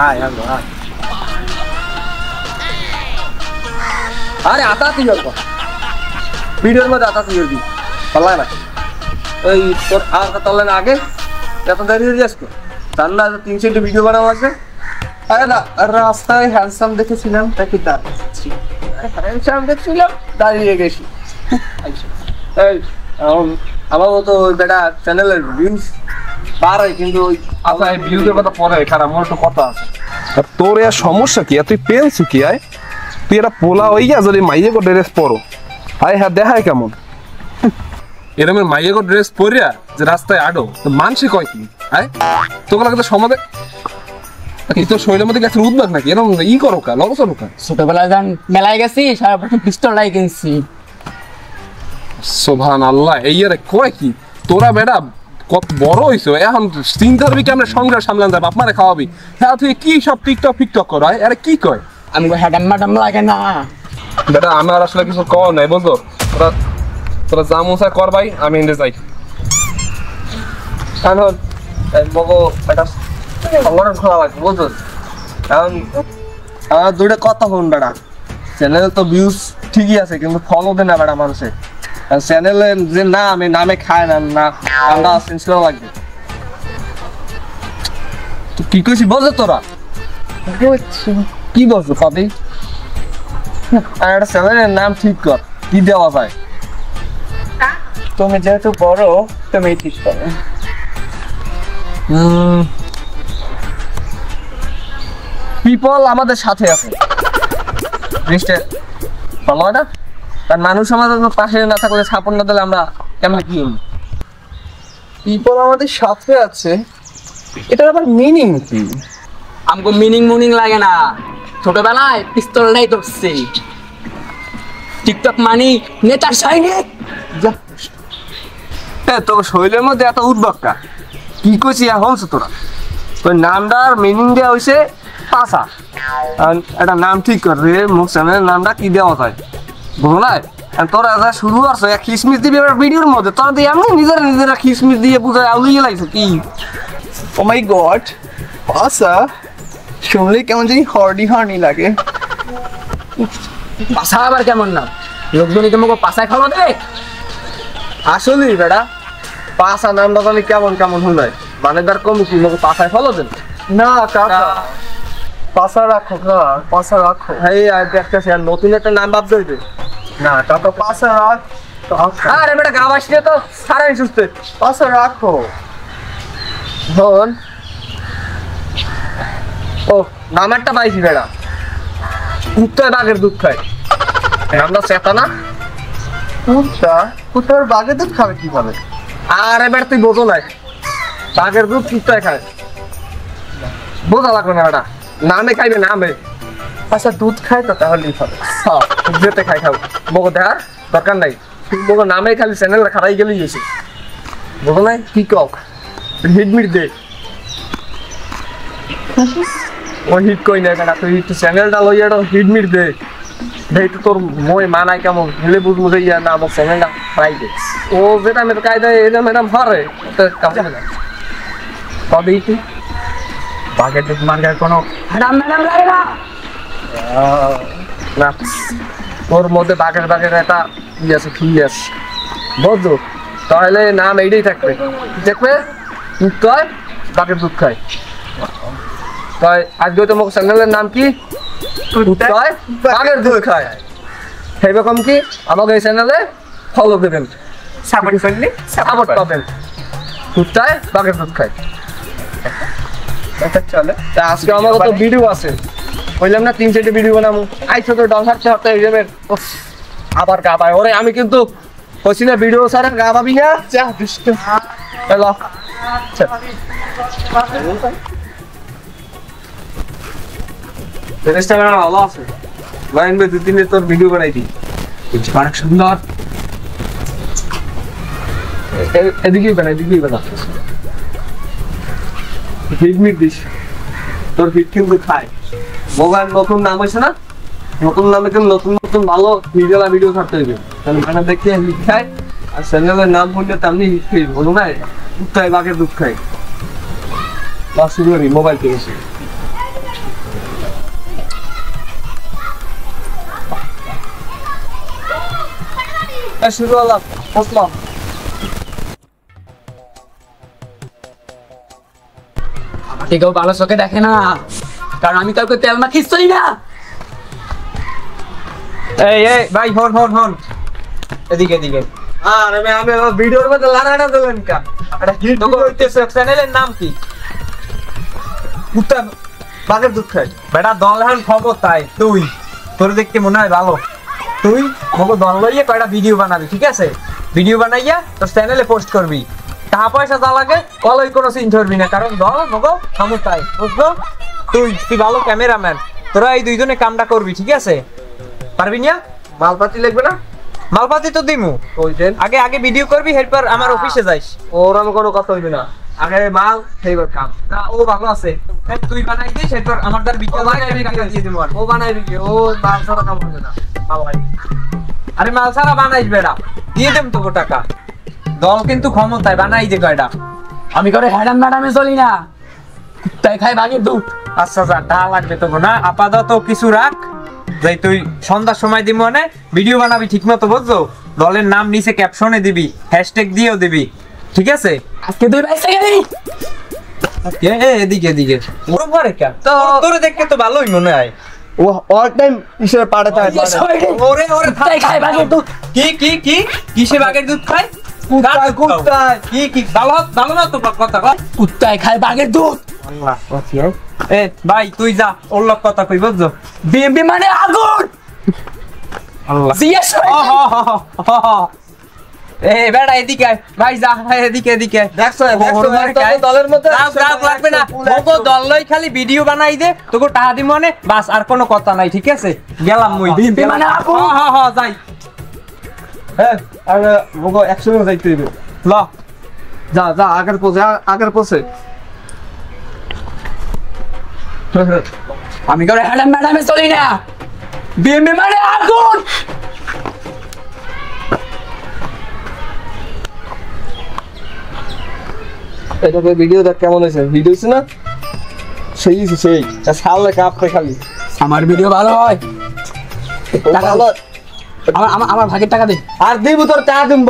আয় আয় আয় আরে आता তুই অল্প ভিডিওর মধ্যে आता তুই দি পালা না ওই তোর আর কথা বলেন আগে এত দেরি হয়ে যাচ্ছে তার না 300 ভিডিও বানানো আছে আরে না রাস্তায় হ্যান্ডসাম দেখেছিলাম তাকে দাঁড়িয়েছি হ্যান্ডসাম দেখছিলাম দাঁড়িয়ে গেছি এই আমার তো বেটা চ্যানেলের ভিউজ পারে কিন্তু আপনার ভিউজের কথা পরে খারাপ আমার তো কথা আছে তোর এর সমস্যা কি তুই পেনছু কি আয় তুই এটা পোলা হইয়া যদি মাইয়ে কো ড্রেস পরো আয় হ্যাঁ দেখায় কেমন এরকম মাইয়ে কো ড্রেস পরিয়া যে রাস্তায় আডো মানসি কয় কি আয় তোকে লাগে তো সমাজে এই তো শরীরের মধ্যে গেছে উদ্বেগ নাকি এরকম ই করো কা লড়ো চলো কা ছোটবেলায় যখন মেলায় গেছি সারা বছর পিস্তল লাই কিনছি সুবহানাল্লাহ এই আরে কয় কি তোরা বেটা কত বড় হইছো এখন চিন্তা করবি কেমনে সংসার সামলান যায় বাপ মারে খাওয়াবি হ্যাঁ তুই কি সব টিকটক করো আরে কি কয় আমি হ্যাডাম ম্যাডাম লাগে না বেটা আমার আসলে কিছু কও নাই বুঝছো তোরা তোরা জামুসা কর ভাই আমি ইন্ডে যাই এখন মগো এটা সংগঠন খোলা লাগবে বুঝছো এখন আমার দুটো কথা হন বেটা চ্যানেলে তো ভিউজ ঠিকই আছে কিন্তু ফলো দেয় না বেটা মানুষে চ্যানেলে যে নামে খায় না না আমরা সেন্সিটিভ লাগবে তো কি কইছি বলছো তোরা কি বলছো কবি আর একটা চ্যানেলের নাম ঠিক কর কি দেওয়া যায় তুমি যেহেতু বড় তুমি ঠিক করো পিপল আমাদের সাথে আছে জিনিসটা ভালো না কারণ মানুষ আমাদের পাশে না থাকলে সাপোর্ট না দিলে আমরা কেমন কি হবো পিপল আমাদের সাথে আছে এটার আবার মিনিং কি আমাকে মিনিং লাগে না ছোটবেলায় পিস্তল নাই ধরছি টিকটক মানি নেতার সৈনিক তোর শরীরের মধ্যে এত উদ্ভক্তা কি করছি এখন তোরা তোর নামটার মিনিং দেওয়া হয়েছে পাশা একটা নাম ঠিক কর রে মুখ চ্যানেলের নামটা কি দেওয়া যায় বুঝো না তোরা যা শুরু করছো খিসমিস দিবি ভিডিওর মধ্যে তোরা দিয়ে আমি নিজেরা খিসমিস দিয়ে বুঝাই আউলিয়ে লাগছে কি ও মাই গড পাসা শুনলে কেমন জানি হর্নি লাগে পাশা আবার কেমন না লোকজনই তোমাকে পাশায় খাওয়া দেবে আসলেই বেটা পাশা নামটা জানি কেমন হল মানে তার কম কি লোক পাশায় ফলো দেন না কাকা পাসা রাখো পাসা রাখো এই দেখতেছি আর নতুন একটা নাম ভাবতে হইবে না কাকা পাসা রাখ আরে বেটা গা বাসিয়ে তো সারাই সুস্থ পাসা রাখো হন ও নামেরটা পাইছি বেটা কুত্তায় বাঘের দুধ খায় নামটা চেতা না কুত্তার বাঘে দুধ খাবে কিভাবে আরে বেটা তুই বোঝো নাই বাঘের দুধ কুত্তায় খায় বোঝা লাগবে না বেটা নামে খাইবে নামে আচ্ছা দুধ খায় তো তাহলেই হবে যেতে খাই খাও বগো দেখার দরকার নাই বগো নামে খালি চ্যানেল খারাই গেলেই গেছে বোঝো নাই কি কক হিটমিট দে ও হিট কই না বেটা তুই একটু চ্যানেলটা লইয়া হিটমিট দে দেখ তো তোর মই মানাই কেমন হেলে বুঝ মুঝে ইয়া না আমার চ্যানেলটা খারাই দে ও যেটা মেরে কায়দায় এটা ম্যাডাম হারে কামে না তবে তুই বাঘের দুধ মার্কার কোনো হ্যাডাম ম্যাডাম লাগে না না তোর মধ্যে বাঘের একটা ই আছে ফি আছে বুঝছো তাহলে নাম এইটাই থাকবে দেখবে দুধ খায় বাঘের দুধ খায় তাই আজকে তোমার চ্যানেলের নাম কি দুধ খায় বাঘের দুধ খায় সেইরকম কি আমাকে এই চ্যানেলে ফলো দেবেন সাপোর্ট পাবেন দুধ খায় বাঘের দুধ খায় চলে আজকে আমার তো ভিডিও আছে বললাম না 3-4টা ভিডিও বানাবো আইছো তো ডল হাঁটতে এইভাবে আবার গা পায় ওরে আমি কিন্তু কইছি না ভিডিও ছাড়া গা পাবি না যা দুষ্ট হ্যালো ইনস্টাগ্রাম ভালো আছে লাইন বে 2-3 তোর ভিডিও বানাই দি অনেক সুন্দর এদিকে বানাই হিটমিট দিস তোর হিট কিন্তু খায় মোবাইল নতুন নাম হয়েছে না নতুন নামে কিন্তু নতুন ভালো ভিডিও ছাড়তে হবে তাহলে মানে দেখতে হিট খায় আর চ্যানেলের নাম বললে তেমনি হিট খাই বলো না দুধ খায় বাঘের দুধ খায় বা শুরু করি মোবাইল থেকে শুরু হলাম বসলাম। আমাকে কেউ ভালো চোখে দেখে না, কারণ আমি কাউকে তেল মাখিস চলি না। এই এই ভাই হন হন হন, এদিকে এদিকে। আরে আমি ভিডিওর মধ্যে লাড়াটা দিলেন কা? এটা হিট হইতেছে। চ্যানেলের নাম কি? কুত্তা বাঘের দুধ খায়। বেটা দল এখন ক্ষমতায়, তুই তোর দেখতে মনে হয় ভালো, তুই মগো দল লইয়ে কয়টা ভিডিও বানাবি, ঠিক আছে? ভিডিও বানাইয়া তোর চ্যানেলে পোস্ট করবি, টাকা পয়সা যা লাগে কলই কোনো চিন্তা করবি না, কারণ দল মগো ক্ষমতায়, বুঝলো? তুই তুই ভালো ক্যামেরাম্যান, তোরা এই দুইজনে কামটা করবি, ঠিক আছে? পারবি না? মালপাতি লাগবে না? মালপাতি তো দিমু, ওই দেন। আগে আগে ভিডিও করবি, এরপর আমার অফিসে যাইস। ওর আমি কোনো কথা হইবে না, আগে মাল সেইবার কাম। না ও ভালো আছে, তুই বানাই দিস, এরপর আমার দ্বার বিকেল আমি টাকা দিয়ে দিবো। ও বানাইবি কি? ও মাল ছাড়া কাম হবে না। আরে মাল ছাড়া বানাইস বেড়া, দিয়ে দেব তোকে টাকা। দল কিন্তু ক্ষমতায়, বানাই দে কয়টা। আমি করে হ্যাডাম ম্যাডামে চলি না, কুত্তায় খায় বাঘের দুধ। আচ্ছা যা, টাকা লাগবে তোকে না, আপাতত কিছু রাখ, যাই তুই সন্ধ্যার সময় দিব মানে ভিডিও বানাবি ঠিক মতো, বুঝছো? দলের নাম নিচে ক্যাপশনে দিবি, হ্যাশট্যাগ দিয়েও দিবি, ঠিক আছে? আজকে 2 পয়সা গেলি। এদিকে এদিকে ওর ঘরে কেন? তোরে দেখতে তো ভালোই মনে হয়। ও অল টাইম হিসেবে পাঠাতে হয়। ওরে ওরে কুত্তায় খায় বাঘের দুধ। কি কি কি কিসে বাঘের দুধ খায়? কুত্তায় কুত্তায়। কি কি ভালো ভালো না তো কথা কয়। কুত্তায় খায় বাঘের দুধ। এ ভাই তুই যা, ওর লোক কথা কই, বুঝছো? বিএমপি মানে আগুন। আল্লাহ জিজ্ঞেস করে। এ বেড়া এদিকে আয়, ভাই যা এদিকে এদিকে। দেখছো ওর ঘরে খায়। দলের মধ্যে রাগ লাগবে না, তোকে দল লই খালি ভিডিও বানাই দে, তোকে টাকা দিব মানে বাস, আর কোনো কথা নাই, ঠিক আছে? গেলাম মুই। বিএমপি মানে আগুন। যাই। হ্যাঁ আর মুগো একসঙ্গে যাইতে দিবে। ল যা যা আগের পোজে আগের পোজে। আমি করে হ্যাডাম ম্যাডামে চলি না, বিএমপি মানে আগুন। এটা ভিডিও দেখ কেমন হয়েছে? ভিডিও হয়েছে না? সেই সেই সালে কাপ খালি আমার ভিডিও ভালো হয়, ভালো। আমার ভাগের টাকা দে। আর দিব তোর টাকা দিব,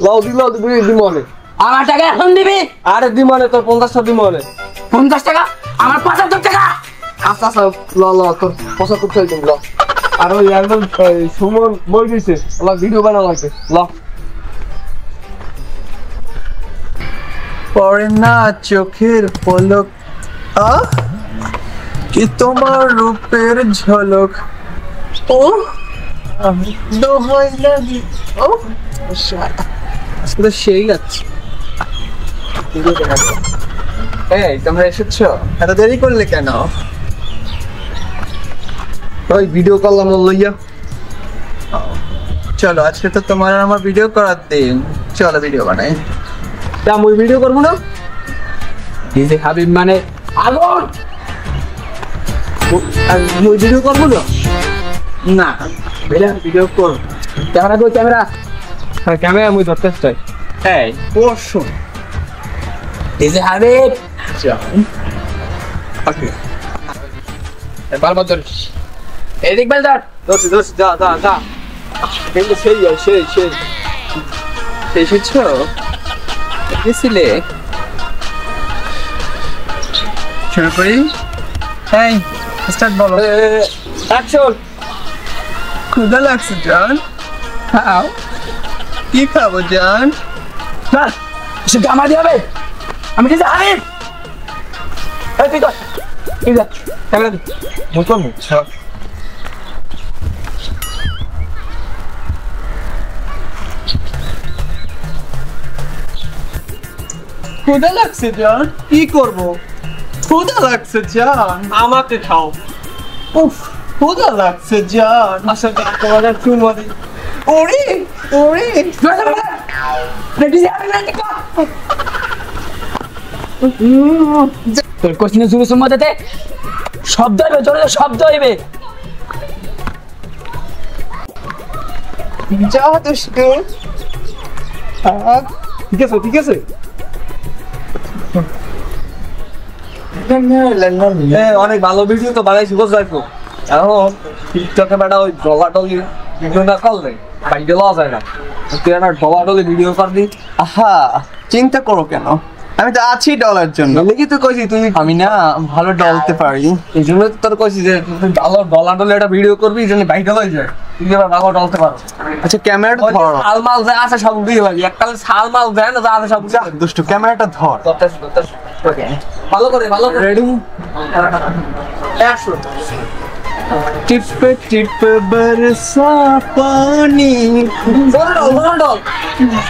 লও দিল দিব অনেক। আমার টাকা এখন দিবি। আরে দিব অনেক, তোর 50টা দিব অনেক। 50 টাকা, আমার 75 টাকা। আচ্ছা আচ্ছা ল ল তোর 75 টাকা দিব ল। আর ওই একদম সুমন বই দিছে, ওলা ভিডিও বানানো লাগবে ল। পড়ে না চোখের পলক, কি তোমার রূপের ঝলক, ও দোহাই লাগি। ও আসলে সেই লাগছে। এই তোমরা এসেছো, এত দেরি করলে কেন? ওই ভিডিও করলাম লইয়া। চলো আজকে তো তোমার আর আমার ভিডিও করার দিন, চলো ভিডিও বানাই। তা মুই ভিডিও করবো না? ডিজে হাবিব মানে আগুন। মুই ভিডিও করবো না? না বেলা ভিডিও কর। ক্যামেরা কই ক্যামেরা? হ্যাঁ ক্যামেরা মুই ধরতে চাই। এই পরশু ডিজে হাবিব ওকে বারবার ধরিস। এদিক বেল ধর। ধরছি ধরছি যা যা যা। কিন্তু সেই সেই সেই এসেছো, গেছিলে। শুরু করি। এই স্টার্ট বলো। অ্যাকশন। ক্ষুধা লাগছে জান, খাও। কি খাবো জান? না সে গামা দিয়ে হবে। আমি ডিজে হাবিব। এই তুই কর, তুই যা ক্যামেরা দি। মুই করবো। ক্ষুধা লাগছে জান, কি করবো? ক্ষুধা লাগছে জান, আমাকে খাও। উফ ক্ষুধা লাগছে জান। আচ্ছা তোমাদের চুমো দিই। ওরে ওরে ডিজে হাবিব মানে কর। তোর কোচিনে শুরু সময় দিতে শব্দ হইবে, জোরে জোরে শব্দ হইবে। যা দুষ্টু। ঠিক আছে ঠিক আছে। অনেক ভালো ভিডিও তো বানাইছি বুঝতে পারছো। এখন টিকটকে বেটা ওই ডলার ডলি ভিডিও না করলে বাইরে লওয়া যায় না। তুই একটা ডলার ভিডিও করবি আহা চিন্তা করো কেন, আমি তো আছি ডলার জন্য। কি তুই কইছি তুই আমি না ভালো ডলতে পারি। এই জন্য তো তোর কইছি যে তুই ডলার একটা ভিডিও করবি, এই জন্য ভাইরাল হয়ে যায়, তুই এবার ভালো ডলতে পারো। আচ্ছা ক্যামেরাটা ধর। সালমাল যা আছে সব দিয়ে ভাই, এককালে সালমাল দেয় না যা আছে সব যা দুষ্টু ক্যামেরাটা ধর। ভালো করে রেডি? টিপ টিপ বরসা পানি।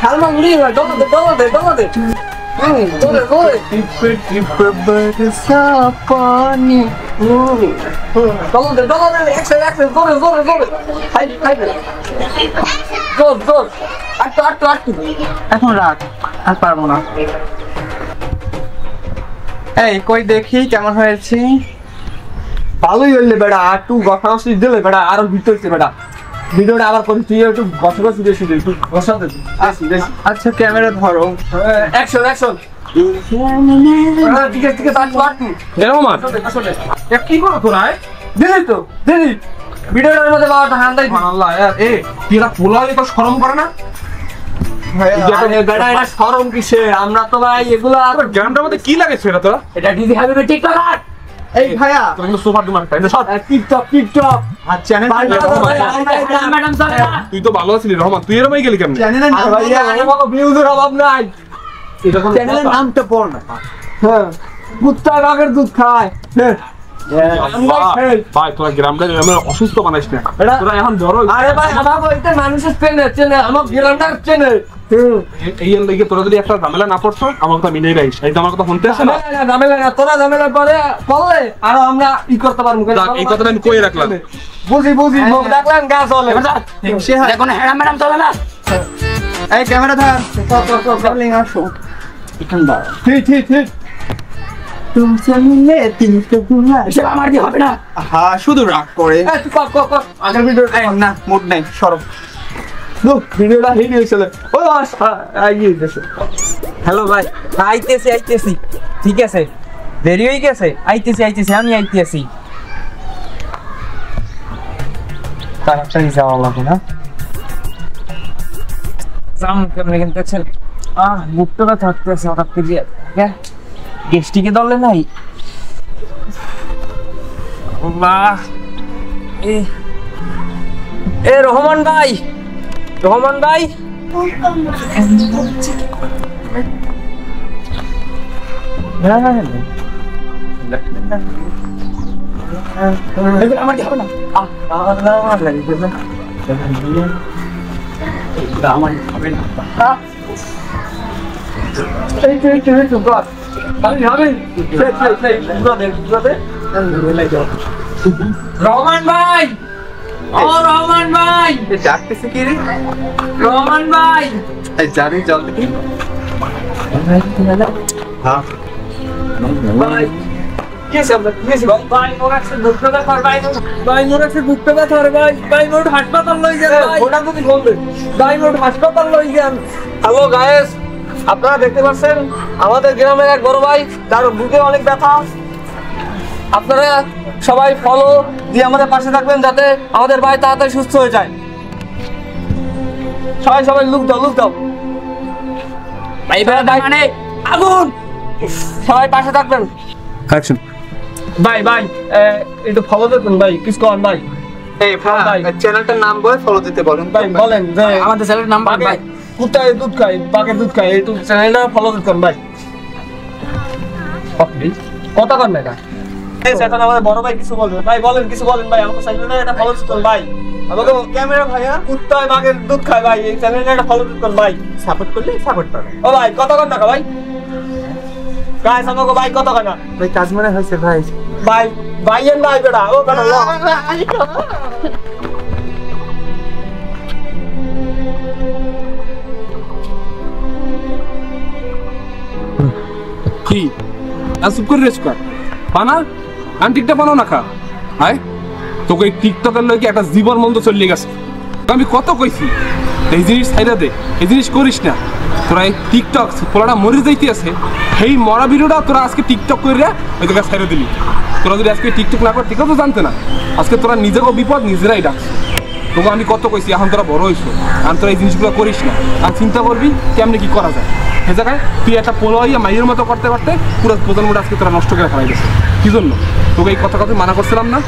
সালমান দিয়ে ভাই ডলা দে টিপ টিপ বরসা পানি। ডলা দে এক্সেল জোরে হাই জোর আটটু এখন রাখ, আর পারবো না। এই কই দেখি কেমন হয়েছে। ভালোই হইলে বেটা, আর একটু গঠন দিলে বেটা আরো ভিড় হচ্ছে বেটা। ভিডিওটা আবার করি, তুই একটু বসে দিয়ে শুধু একটু বসা দে। আচ্ছা ক্যামেরা ধরো। অ্যাকশন ঠিক আছে আটটু রহমান কি করো তোরা? দিলি ভিডিওটার মধ্যে বাবাটা হান্দাই আল্লাহ এ তুই এটা পোলা তো শরম করে না? বেটা এটা শরম কিসে? আমরা তো ভাই এগুলা গ্রামটার মধ্যে কি লাগেছে এটা তোরা? এটা ডিজি হাবিবে টিকটকার। এই ভাইয়া তোরা কিন্তু সোফার দুমার খাই না সব। টিকটক আর চ্যানেল ম্যাডাম চলে না। তুই তো ভালো আছিলি রহমান, তুই এরমই গেলি কেমনে? চ্যানেলের নাম ভাইয়া আমাকে ভিউজের অভাব নাই। চ্যানেলের নামটা পড় না। হ্যাঁ কুত্তা বাঘের দুধ খায়। ভাই তোরা গ্রামটা অসুস্থ বানাইস না, তোরা এখন বড় আরে ভাই আমার বলতে মানুষের চেনে আমার গ্রামটা চেনে। এই এর লাগে তোরা যদি একটা ঝামেলা না পড়ছ আমার কথা মিলেই রাখিস। এই তো আমার কথা শুনতে আসে না? ঝামেলা তোরা ঝামেলা পড়লে আরো আমরা ই করতে পারবো। এই কথাটা আমি কই রাখলাম। বুঝি মুখ দেখলেন গাছ হলে এখন হ্যাঁ ম্যাডাম চলে না। এই ক্যামেরা ধর। ডার্লিং আসো। এখান দাও। ঠিক তুমসে মিলে তিনটে বুলা। সে আমার দিয়ে হবে না। হ্যাঁ শুধু রাগ করে। তুই কর আগের ভিডিও না মুড নাই সরব। ভিডিওটা হিট হয়েছিল। ও আইয়ে গেছে। হ্যালো ভাই, আইতেছি ঠিক আছে, দেরি হয়ে গেছে। আইতেছি আমি আইতেছি। তাড়াতাড়ি যাওয়া লাগে না? জাম কেমনে কিন্তু দেখছেন, বুকটা থাকতেছে হঠাৎ করে। গেস্টিকে দলে নাই। বাহ এ রহমান ভাই আমার দিয়ে হবে না। আমার হবে না। রহমান ভাই, ও রহমান ভাই, ডাকতেছে কি রে? রহমান ভাই। এই জানি জল দেখি। হ্যাঁ ভাই মোর কাছে দুঃখটা কর ভাই, মোর কাছে দুঃখটা কর ভাই মোর হাসপাতাল লই যান ভাই, ওটা যদি বলবে ভাই মোর হাসপাতাল লই যান। হ্যালো গাইস, আপনারা দেখতে পাচ্ছেন আমাদের গ্রামের এক বড় ভাই, তার বুকে অনেক ব্যথা। আপনারা সবাই ফলো দিয়ে আমাদের পাশে থাকবেন যাতে আমাদের ভাই তাড়াতাড়ি সুস্থ হয়ে যায়। সবাই লুক দাও ভাই ভাই মানে আগুন, সবাই পাশে থাকবেন। অ্যাকশন। ভাই একটু ফলো দেখুন ভাই, কিছু করেন ভাই। এই ভাই চ্যানেলটার নাম বলে ফলো দিতে বলেন। ভাই বলেন যে আমাদের চ্যানেলের নাম বলেন ভাই। কুত্তায় দুধ খায় বাঘের দুধ খায়, একটু চ্যানেলটা ফলো করুন ভাই। কথা কন না এটা। এখন আমাদের বড় ভাই কিছু বলবেন ভাই, কিছু বলেন ভাই। আমাকে চ্যানেলটা এটা ফলো করুন ভাই। আমাকে ক্যামেরা ভাইয়া কুত্তায় বাঘের দুধ খায় ভাই, এই চ্যানেলটা এটা ফলো করুন ভাই। সাপোর্ট করলে সাপোর্ট পাবে। ও ভাই কথা কন না ভাই, গাইস আমাকে ভাই কথা কন না ভাই কাজ মনে হয়েছে ভাই। ভাইয়ের নাই বেটা, ও বেটা ল। কি চুপ করে রেস্ট কর পানা আন্টিকটা বানাও না খা। আয় তোকে এই টিকটকের লইকে একটা জীবন মন্দ চলে গেছে। আমি কত কইছি এই জিনিস ছাইরা দে, এই জিনিস করিস না। তোরা এই টিকটক পোলাটা মরে যাইতে আছে, সেই মরা ভিডিওটা তোরা আজকে টিকটক করে ওই জায়গায় ছাইরা দিলি। তোরা যদি আজকে টিকটক না কর ঠিক তো জানতে না, আজকে তোরা নিজেকেও বিপদ নিজেরাই ডাকছে। তোকে আমি কত কইছি এখন তোরা বড় হইছো এখন তোরা এই জিনিসগুলো করিস না আর চিন্তা করবি কেমনি কি করা যায় সে জায়গায় তুই একটা পোলা হইয়া মাইয়ের মতো করতে করতে পুরো প্রজন্মটা আজকে তোরা নষ্ট করে ফেলাই গেছে কি জন্য তোকে এই কথা মানা করছিলাম না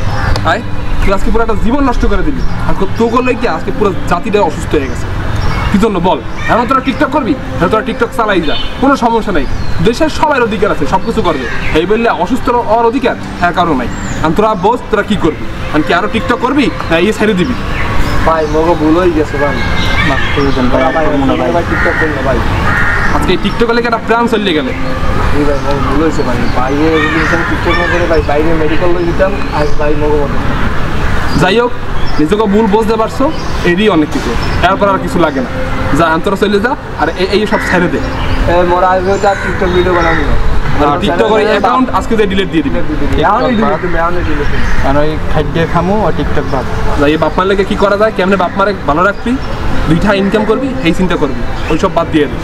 আয় তুই আজকে পুরো একটা জীবন নষ্ট করে দিবি আর তোকে লই কি আজকে পুরো জাতিটা অসুস্থ হয়ে গেছে কি জন্য বল এখন তোরা টিকটক করবি হ্যাঁ তোরা টিকটক চালাই যা কোনো সমস্যা নেই দেশের সবার অধিকার আছে সব কিছু করবে এই বললে অসুস্থ হওয়ার অধিকার হ্যাঁ কারো নাই আর তোরা বোঝ তোরা কি করবি আর কি আরো টিকটক করবি না এই ছেড়ে দিবি ভাই মগো ভুল হয়ে গেছে ভাই মাফ করে দেন ভাই ভাই টিকটক করি না ভাই আজকে এই টিকটক লেগে একটা প্রাণ চলে গেলে এই ভাই মগো ভুল হয়েছে ভাই বাইরে যদি টিকটক না করে ভাই বাইরে মেডিকেল লই দিতাম আজ ভাই মগো মতো যাই হোক নিজেকে ভুল বুঝতে পারছো এরই অনেক কিছু এরপর আর কিছু লাগে না যা আন্তরা চলে যা আর এই সব ছেড়ে দে মোরা আগে তো টিকটক ভিডিও বানাবো না টিকটকের অ্যাকাউন্ট আজকে ডিলিট দিয়ে দিবি আর ওই খাদ্য খামু আর টিকটক ভাব এই বাপ মার লেগে কি করা যায় কেমনে বাপ মারে ভালো রাখবি 2টা ইনকাম করবি এই চিন্তা করবি ওইসব বাদ দিয়ে দে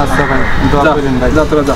আচ্ছা ভাই দোয়া করেন ভাই যা তোরা যা